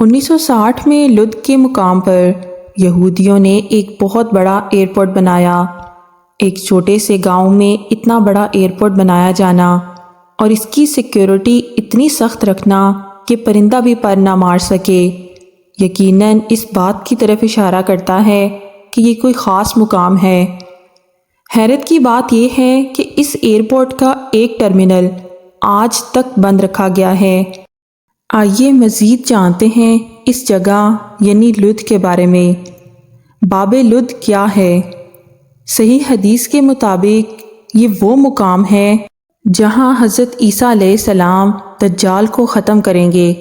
1960 میں لد کے مقام پر یہودیوں نے ایک بہت بڑا ایئرپورٹ بنایا۔ ایک چھوٹے سے گاؤں میں اتنا بڑا ایئرپورٹ بنایا جانا اور اس کی سیکیورٹی اتنی سخت رکھنا کہ پرندہ بھی پر نہ مار سکے، یقیناً اس بات کی طرف اشارہ کرتا ہے کہ یہ کوئی خاص مقام ہے۔ حیرت کی بات یہ ہے کہ اس ایئرپورٹ کا ایک ٹرمینل آج تک بند رکھا گیا ہے۔ آئیے مزید جانتے ہیں اس جگہ یعنی لد کے بارے میں۔ باب لد کیا ہے؟ صحیح حدیث کے مطابق یہ وہ مقام ہے جہاں حضرت عیسیٰ علیہ السلام دجال کو ختم کریں گے۔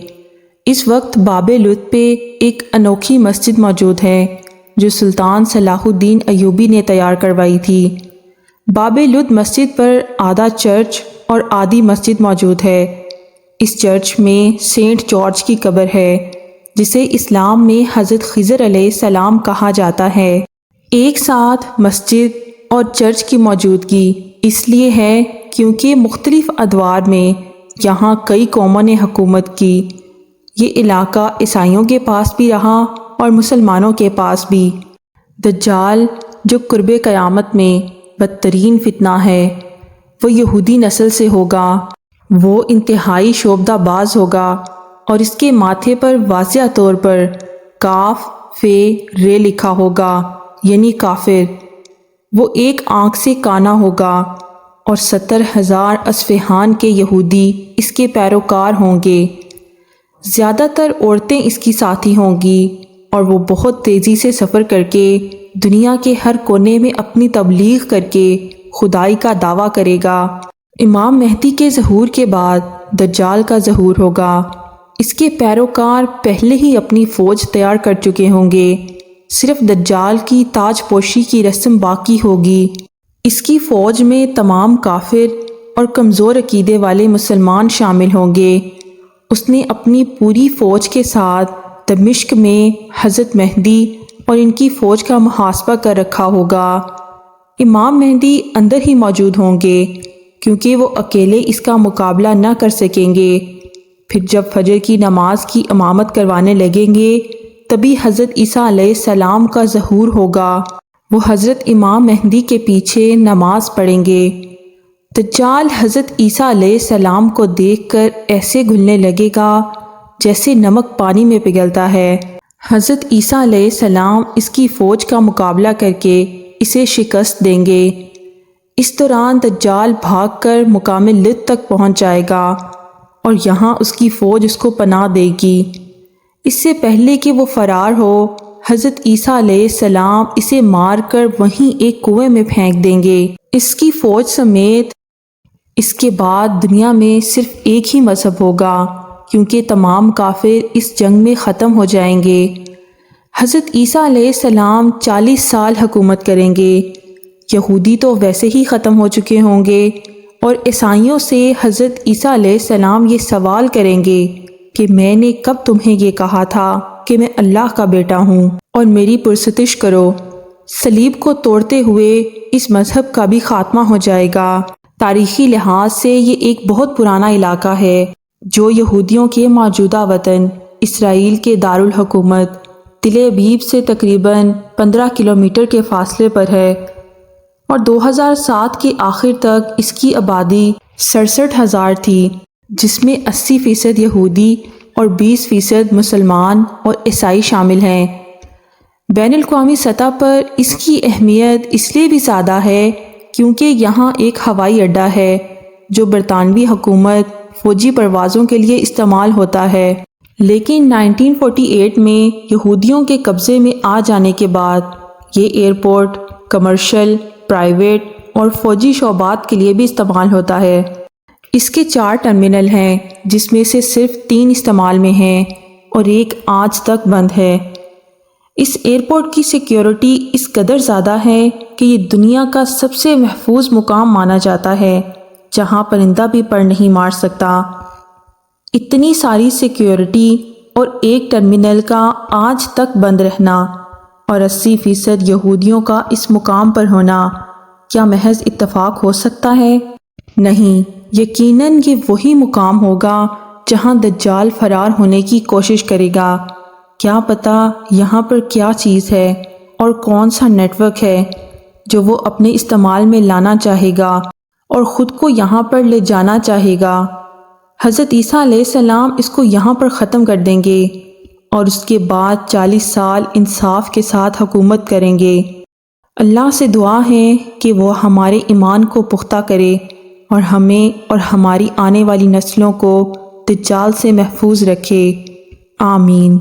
اس وقت باب لد پہ ایک انوکھی مسجد موجود ہے جو سلطان صلاح الدین ایوبی نے تیار کروائی تھی۔ باب لد مسجد پر آدھا چرچ اور آدھی مسجد موجود ہے۔ اس چرچ میں سینٹ جارج کی قبر ہے جسے اسلام میں حضرت خضر علیہ السلام کہا جاتا ہے۔ ایک ساتھ مسجد اور چرچ کی موجودگی اس لیے ہے کیونکہ مختلف ادوار میں یہاں کئی قوموں نے حکومت کی۔ یہ علاقہ عیسائیوں کے پاس بھی رہا اور مسلمانوں کے پاس بھی۔ دجال جو قرب قیامت میں بدترین فتنہ ہے وہ یہودی نسل سے ہوگا۔ وہ انتہائی شعبدہ باز ہوگا اور اس کے ماتھے پر واضح طور پر کاف فے رے لکھا ہوگا یعنی کافر۔ وہ ایک آنکھ سے کانا ہوگا اور 70,000 اصفہان کے یہودی اس کے پیروکار ہوں گے۔ زیادہ تر عورتیں اس کی ساتھی ہوں گی اور وہ بہت تیزی سے سفر کر کے دنیا کے ہر کونے میں اپنی تبلیغ کر کے خدائی کا دعویٰ کرے گا۔ امام مہدی کے ظہور کے بعد دجال کا ظہور ہوگا۔ اس کے پیروکار پہلے ہی اپنی فوج تیار کر چکے ہوں گے، صرف دجال کی تاج پوشی کی رسم باقی ہوگی۔ اس کی فوج میں تمام کافر اور کمزور عقیدے والے مسلمان شامل ہوں گے۔ اس نے اپنی پوری فوج کے ساتھ دمشق میں حضرت مہدی اور ان کی فوج کا محاصرہ کر رکھا ہوگا۔ امام مہدی اندر ہی موجود ہوں گے کیونکہ وہ اکیلے اس کا مقابلہ نہ کر سکیں گے۔ پھر جب فجر کی نماز کی امامت کروانے لگیں گے تبھی حضرت عیسیٰ علیہ السلام کا ظہور ہوگا۔ وہ حضرت امام مہدی کے پیچھے نماز پڑھیں گے۔ دجال حضرت عیسیٰ علیہ السلام کو دیکھ کر ایسے گھلنے لگے گا جیسے نمک پانی میں پگھلتا ہے۔ حضرت عیسیٰ علیہ السلام اس کی فوج کا مقابلہ کر کے اسے شکست دیں گے۔ اس دوران دجال بھاگ کر مقام لد تک پہنچ جائے گا اور یہاں اس کی فوج اس کو پناہ دے گی۔ اس سے پہلے کہ وہ فرار ہو حضرت عیسیٰ علیہ السلام اسے مار کر وہیں ایک کنویں میں پھینک دیں گے اس کی فوج سمیت۔ اس کے بعد دنیا میں صرف ایک ہی مذہب ہوگا کیونکہ تمام کافر اس جنگ میں ختم ہو جائیں گے۔ حضرت عیسیٰ علیہ السلام 40 سال حکومت کریں گے۔ یہودی تو ویسے ہی ختم ہو چکے ہوں گے اور عیسائیوں سے حضرت عیسیٰ علیہ السلام یہ سوال کریں گے کہ میں نے کب تمہیں یہ کہا تھا کہ میں اللہ کا بیٹا ہوں اور میری پرستش کرو۔ صلیب کو توڑتے ہوئے اس مذہب کا بھی خاتمہ ہو جائے گا۔ تاریخی لحاظ سے یہ ایک بہت پرانا علاقہ ہے جو یہودیوں کے موجودہ وطن اسرائیل کے دارالحکومت تل ابیب سے تقریباً 15 کلومیٹر کے فاصلے پر ہے اور 2007 کے آخر تک اس کی آبادی 67,000 تھی، جس میں 80% یہودی اور 20% مسلمان اور عیسائی شامل ہیں۔ بین الاقوامی سطح پر اس کی اہمیت اس لیے بھی زیادہ ہے کیونکہ یہاں ایک ہوائی اڈہ ہے جو برطانوی حکومت فوجی پروازوں کے لیے استعمال ہوتا ہے، لیکن 1948 میں یہودیوں کے قبضے میں آ جانے کے بعد یہ ایئرپورٹ کمرشل، پرائیویٹ اور فوجی شعبات کے لیے بھی استعمال ہوتا ہے۔ اس کے 4 ٹرمینل ہیں جس میں سے صرف 3 استعمال میں ہیں اور ایک آج تک بند ہے۔ اس ایئرپورٹ کی سیکیورٹی اس قدر زیادہ ہے کہ یہ دنیا کا سب سے محفوظ مقام مانا جاتا ہے جہاں پرندہ بھی پر نہیں مار سکتا۔ اتنی ساری سیکیورٹی اور ایک ٹرمینل کا آج تک بند رہنا اور 80% یہودیوں کا اس مقام پر ہونا کیا محض اتفاق ہو سکتا ہے؟ نہیں، یقیناً یہ وہی مقام ہوگا جہاں دجال فرار ہونے کی کوشش کرے گا۔ کیا پتہ یہاں پر کیا چیز ہے اور کون سا نیٹ ورک ہے جو وہ اپنے استعمال میں لانا چاہے گا اور خود کو یہاں پر لے جانا چاہے گا۔ حضرت عیسیٰ علیہ السلام اس کو یہاں پر ختم کر دیں گے اور اس کے بعد 40 سال انصاف کے ساتھ حکومت کریں گے۔ اللہ سے دعا ہے کہ وہ ہمارے ایمان کو پختہ کرے اور ہمیں اور ہماری آنے والی نسلوں کو دجال سے محفوظ رکھے۔ آمین۔